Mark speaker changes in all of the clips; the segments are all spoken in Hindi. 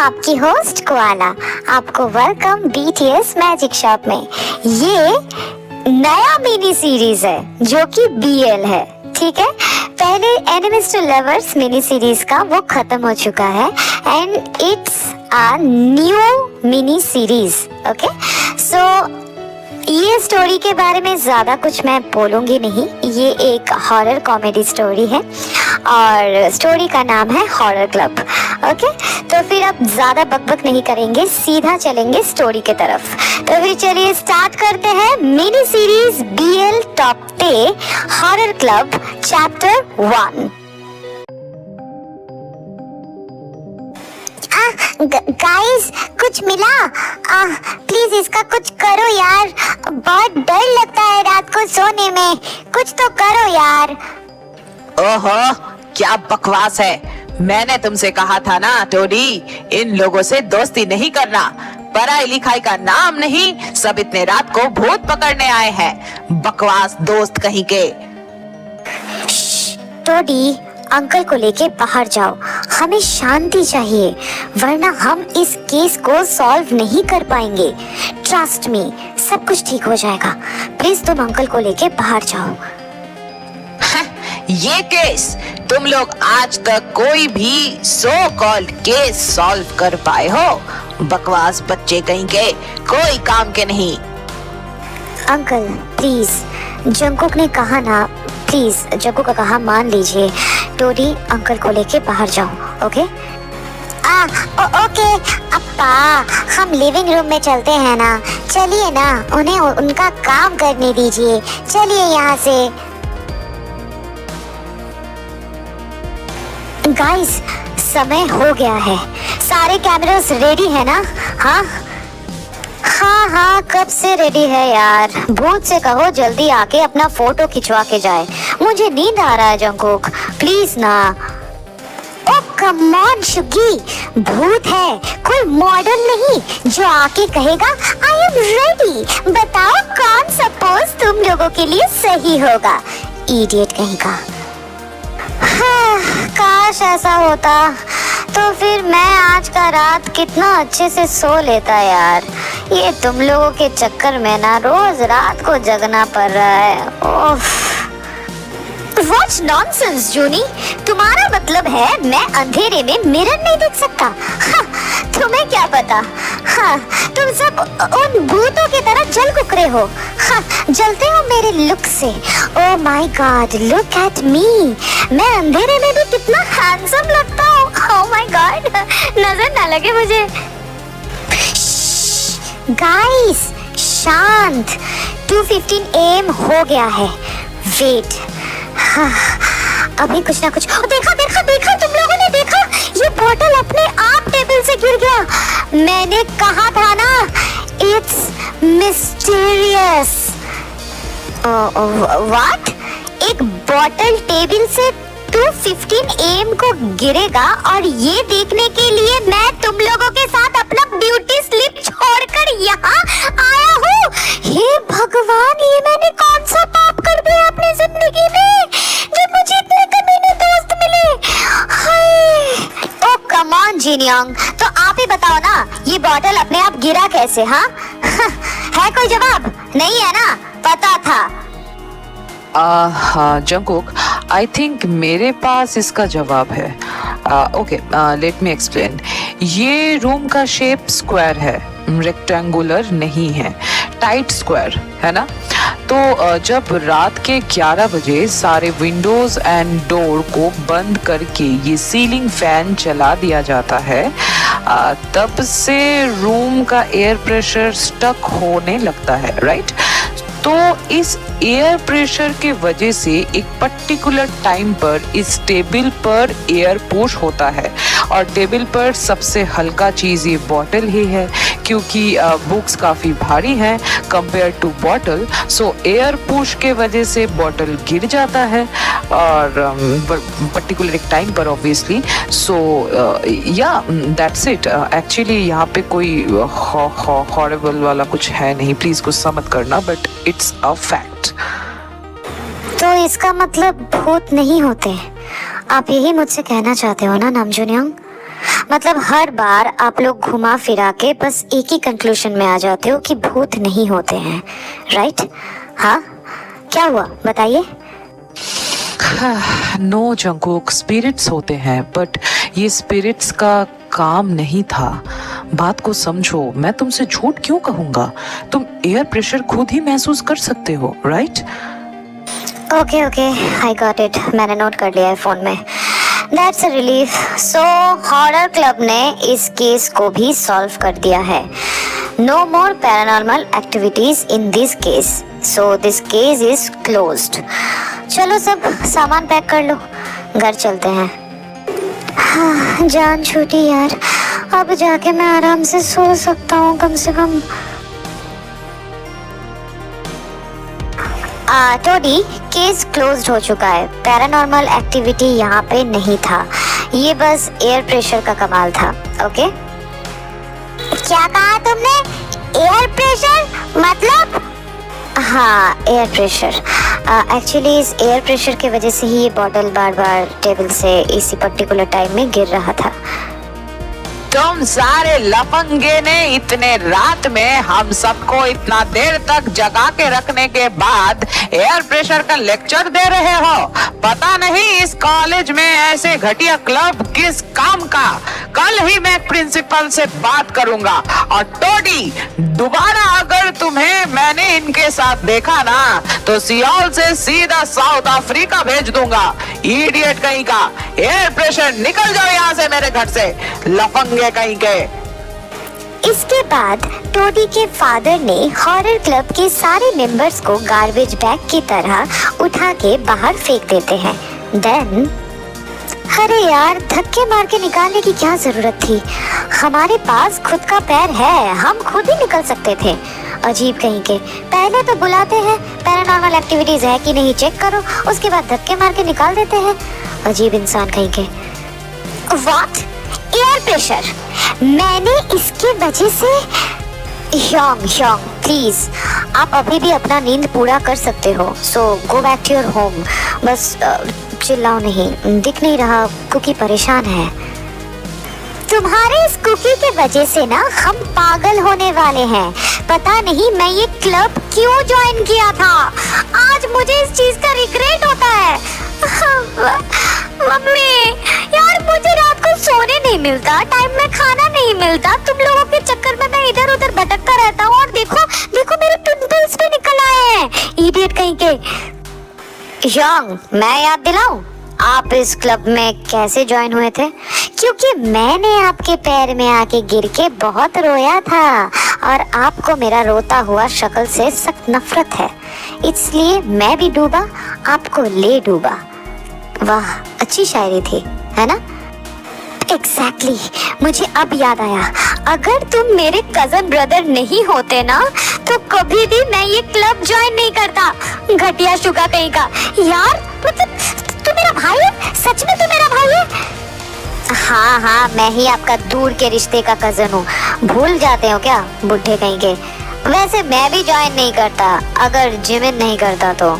Speaker 1: आपकी होस्ट कोआला आपको वेलकम BTS मैजिक शॉप में। ये नया मिनी सीरीज है जो कि BL है, ठीक है। पहले enemies to lovers mini series का वो खत्म हो चुका है and it's a new mini series, okay. So ये स्टोरी के बारे में ज़्यादा कुछ मैं बोलूँगी नहीं। ये एक हॉरर कॉमेडी स्टोरी है और स्टोरी का नाम है हॉरर क्लब, ओके। तो फिर अब ज़्यादा बकबक नहीं करेंगे, सीधा चलेंगे स्टोरी के तरफ। तो फिर चलिए स्टार्ट करते हैं mini series BL top 10 horror club chapter 1। Guys कुछ मिला? प्लीज इसका कुछ करो यार, बहुत डर लगता है रात को सोने में, कुछ तो करो यार।
Speaker 2: ओहो, क्या बकवास है। मैंने तुमसे कहा था ना टोडी, इन लोगों से दोस्ती नहीं करना। पढ़ाई लिखाई का नाम नहीं, सब इतने रात को भूत पकड़ने आए हैं। बकवास दोस्त कहीं के।
Speaker 1: टोडी, अंकल को लेके बाहर जाओ, हमें शांति चाहिए वरना हम इस केस को सॉल्व नहीं कर पाएंगे। ट्रस्ट मी, सब कुछ ठीक हो जाएगा। प्लीज तुम अंकल को लेके बाहर जाओ।
Speaker 2: ये केस तुम लोग आज तक कोई भी सो कॉल्ड केस सॉल्व कर पाए हो? बकवास बच्चे कहीं के, कोई काम के नहीं।
Speaker 1: अंकल प्लीज, जंकुक ने कहा ना, प्लीज जंकुक का कहा मान लीजिए। टोडी, अंकल को लेके बाहर जाओ, ओके? ओके अप्पा, हम लिविंग रूम में चलते हैं ना। चलिए ना, उन्हें उनका काम करने दीजिए। चलिए यहाँ से। गाइस, समय हो गया है, सारे कैमरास रेडी है ना? हाँ हाँ, कब से रेडी है यार। भूत से कहो जल्दी आके अपना फोटो खिंचवा के जाए, मुझे नींद आ रहा है। जंकुक प्लीज ना। ओ कम ऑन शुगी, भूत है, कोई मॉडल नहीं जो आके कहेगा आई एम रेडी। बताओ कौन सा पोज तुम लोगों के लिए सही होगा? इडियट कहीं का। हाँ, काश ऐसा होता तो फिर मैं आज का रात कितना अच्छे से सो लेता यार। ये तुम लोगों के चक्कर में ना रोज रात को जगना पड़ रहा है। ओफ, What nonsense जूनी, तुम्हारा मतलब है मैं अंधेरे में मिरर नहीं देख सकता? हाँ, तुम्हें क्या पता? हाँ, तुम सब उन भूतों की तरह जल कुकरे हो। हाँ, जलते हो मेरे लुक से। Oh my God, look at me, मैं अंधेरे में भी कितना हैंडसम लगता हूँ। ओह माय गॉड, नजर ना लगे मुझे। गाइस शांत, 2:15 AM हो गया है। वेट, हाँ, अभी कुछ ना कुछ। देखा देखा देखा, तुम लोगों ने देखा? ये बॉटल अपने आप टेबल से गिर गया। मैंने कहा था ना, इट्स मिस्टीरियस। व्हाट? एक बॉटल टेबल से 2:15 AM को गिरेगा और ये देखने के लिए मैं तुम लोगों के साथ अपना ब्यूटी स्लिप छोड़कर यहाँ आया हूँ। हे भगवान, ये मैंने कौन सा पाप कर दिया अपनी जिंदगी में जब मुझे इतने कमीने दोस्त मिले? हाय, ओ कम ऑन जिनयोंग, तो आप ही बताओ ना, ये बॉटल अपने आप गिरा कैसे? हाँ है कोई जवाब? नहीं है ना? पता था।
Speaker 2: हाँ जंकुक, आई थिंक मेरे पास इसका जवाब है। Okay, let me explain. ये रूम का शेप स्क्वायर है, रेक्टेंगुलर नहीं है, टाइट स्क्वायर है ना। तो जब रात के 11 बजे सारे विंडोज एंड डोर को बंद करके ये सीलिंग फैन चला दिया जाता है, तब से रूम का एयर प्रेशर स्टक होने लगता है, राइट? तो इस एयर प्रेशर के वजह से एक पर्टिकुलर टाइम पर इस टेबल पर एयर पुश होता है और टेबल पर सबसे हल्का चीज़ ये बॉटल ही है, क्योंकि बुक्स काफ़ी भारी हैं compare to bottle. So air push के वजह से बॉटल गिर जाता है और पर्टिकुलर एक टाइम पर ऑब्वियसली। सो या दैट्स इट। एक्चुअली यहाँ पे कोई हॉरिबल वाला कुछ है नहीं, प्लीज़ गुस्सा मत करना, बट इट्स अ फैक्ट।
Speaker 1: तो इसका मतलब भूत नहीं होते, आप यही मुझसे कहना चाहते हो ना नामजुनियोंग? मतलब हर बार आप लोग घुमा फिरा के बस एक ही कंक्लूजन में आ जाते हो कि भूत नहीं होते हैं, राइट? हाँ, क्या हुआ बताइए?
Speaker 2: नो जंगकुक, स्पिरिट्स होते हैं, बट ये स्पिरिट्स का काम नहीं था। बात को समझो, मैं तुमसे झूठ क्यों कहूंगा? तुम एयर प्रेशर खुद ही महसूस कर सकते हो, right?
Speaker 1: Okay okay, I got it, मैंने नोट कर लिया है फोन में। That's a relief. So horror club ने इस केस को भी सॉल्व कर दिया है। No more paranormal activities in this case, so this case is closed. चलो सब सामान पैक कर लो, घर चलते हैं। हाँ, जान छूटी यार, अब जाके मैं आराम से सो सकता हूँ कम से कम। टोडी, केस क्लोज्ड हो चुका है। पैरानॉर्मल एक्टिविटी यहाँ पे नहीं था, ये बस एयर प्रेशर का कमाल था। ओके? क्या कहा तुमने? एयर प्रेशर मतलब? हाँ, एयर प्रेशर। एक्चुअली इस एयर प्रेशर की वजह से ही ये बॉटल बार बार टेबल से इसी पर्टिकुलर टाइम में गिर रहा था।
Speaker 2: तुम सारे लफंगे ने इतने रात में हम सबको इतना देर तक जगा के रखने के बाद एयर प्रेशर का लेक्चर दे रहे हो? पता नहीं इस कॉलेज में ऐसे घटिया क्लब किस काम का। कल ही मैं प्रिंसिपल से बात करूंगा। और टोडी, दोबारा अगर तुम्हें मैंने इनके साथ देखा ना तो सियोल से सीधा साउथ अफ्रीका भेज दूंगा। इडियट कहीं का। एयर प्रेशर, निकल जाओ यहाँ से मेरे घर से, लफंगे कहीं के।
Speaker 1: इसके बाद टोडी के फादर ने हॉरर क्लब के सारे मेंबर्स को गार्बेज बैग की तरह उठा के बाहर फेंक देते हैं। देन, अरे यार, धक्के मार के निकालने की क्या जरूरत थी? हमारे पास खुद का पैर है, हम खुद ही निकल सकते थे। अजीब कहीं के। पहले तो बुलाते हैं पैरानॉर्मल एक्टिविटीज है कि नहीं चेक करो, उसके बाद धक्के मार के निकाल देते हैं। अजीब इंसान कहीं के। व्हाट? Air pressure? मैंने इसके वजह से? योंग प्लीज, आप अभी भी अपना नींद पूरा कर सकते हो, so go back to your home. बस चिल्लाओ नहीं, दिख नहीं रहा कुकी परेशान है। तुम्हारे इस कुकी के वजह से ना हम पागल होने वाले हैं। पता नहीं मैं ये क्लब क्यों ज्वाइन किया था। आज मुझे इस चीज का रिग्रेट होता है। मम्मी यार, मुझे रात को सोने नहीं मिलता, टाइम में खाना नहीं मिलता, तुम लोगों के चक्कर में मैं इधर उधर भटकता रहता हूँ। और देखो मेरे पिंपल्स भी निकल आए हैं। इडियट कहीं के। योंग, मैं याद दिलाऊं, आप इस क्लब में कैसे ज्वाइन हुए थे? क्योंकि मैंने आपके पैर में आके गिर के बहुत रोया था और आपको मेरा रोता हुआ शक्ल से सख्त नफरत है, इसलिए मैं भी डूबा, आपको ले डूबा। वाह, अच्छी शायरी थी, है ना? एग्जैक्टली, मुझे अब याद आया, अगर तुम मेरे कजन ब्रदर नहीं होते ना तो कभी भी मैं ये क्लब ज्वाइन नहीं करता। घटिया शुगा कहीं का। यार मतलब तू मेरा भाई है? सच में तू मेरा भाई है? हाँ, मैं ही आपका दूर के रिश्ते का कजन हूँ। भूल जाते हो क्या बुढ़े कहीं के? वैसे मैं भी ज्वाइन नहीं करता अगर जिमिन नहीं करता तो।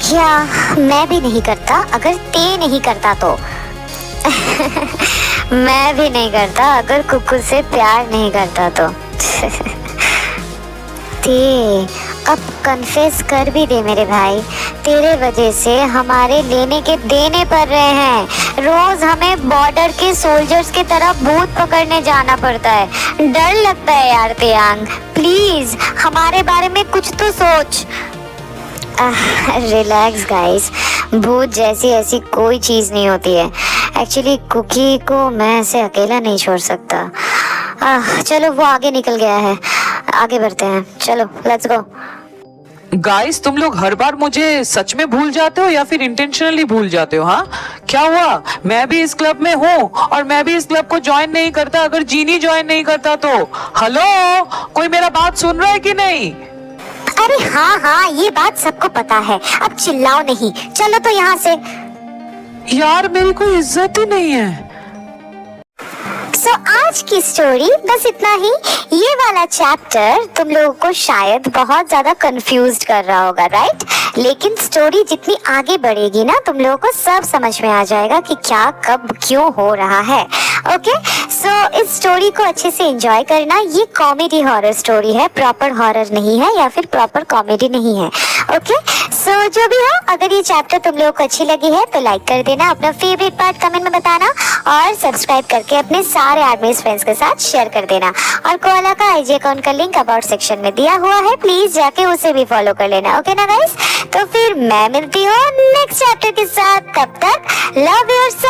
Speaker 1: क्या मैं भी नहीं करता अगर ते नहीं करता तो। मैं भी नहीं करता अगर कुकुर से प्यार नहीं करता तो। ते अब कन्फेस कर भी दे मेरे भाई, तेरे वजह से हमारे लेने के देने पड़ रहे हैं। रोज हमें बॉर्डर के सोल्जर्स की तरह भूत पकड़ने जाना पड़ता है। डर लगता है यार तेयांग, प्लीज हमारे बारे में कुछ तो सोच। रिलैक्स गाइस, भूत जैसी ऐसी कोई चीज नहीं होती है। एक्चुअली कुकी को मैं ऐसे अकेला नहीं छोड़ सकता। चलो वो आगे निकल गया है, आगे बढ़ते हैं, चलो लेट्स गो।
Speaker 2: गाइस, तुम लोग हर बार मुझे सच में भूल जाते हो या फिर इंटेंशनली भूल जाते हो? हाँ, क्या हुआ? मैं भी इस क्लब में हूँ और मैं भी इस क्लब को ज्वाइन नहीं करता अगर जीनी ज्वाइन नहीं करता तो। हेलो, कोई मेरा बात सुन रहा है कि नहीं?
Speaker 1: अरे हाँ, ये बात सबको पता है, अब चिल्लाओ नहीं, चलो तो यहाँ से।
Speaker 2: यार मेरी कोई इज्जत ही नहीं है।
Speaker 1: सो आज की स्टोरी बस इतना ही। ये वाला चैप्टर तुम लोगों को शायद बहुत ज्यादा कंफ्यूज्ड कर रहा होगा, राइट? लेकिन स्टोरी जितनी आगे बढ़ेगी ना, तुम लोगों को सब समझ में आ जाएगा कि क्या कब क्यों हो रहा है। ओके, सो इस स्टोरी को अच्छे से एंजॉय करना। ये कॉमेडी हॉरर स्टोरी है, प्रॉपर हॉरर नहीं है या फिर प्रॉपर कॉमेडी नहीं है। ओके, सो जो भी हो, अगर ये चैप्टर तुम लोगों को अच्छी लगी है तो लाइक कर देना, अपना फेवरेट पार्ट कमेंट में बताना और सब्सक्राइब करके अपने सारे आर्मीज फ्रेंड्स के साथ शेयर कर देना। और कोआला का आईजी अकाउंट का लिंक अबाउट सेक्शन में दिया हुआ है, प्लीज जाके उसे भी फॉलो कर लेना। ओके ना गाइस, तो फिर मैं मिलती हूँ नेक्स्ट चैप्टर के साथ। तब तक लव योरसेल्फ।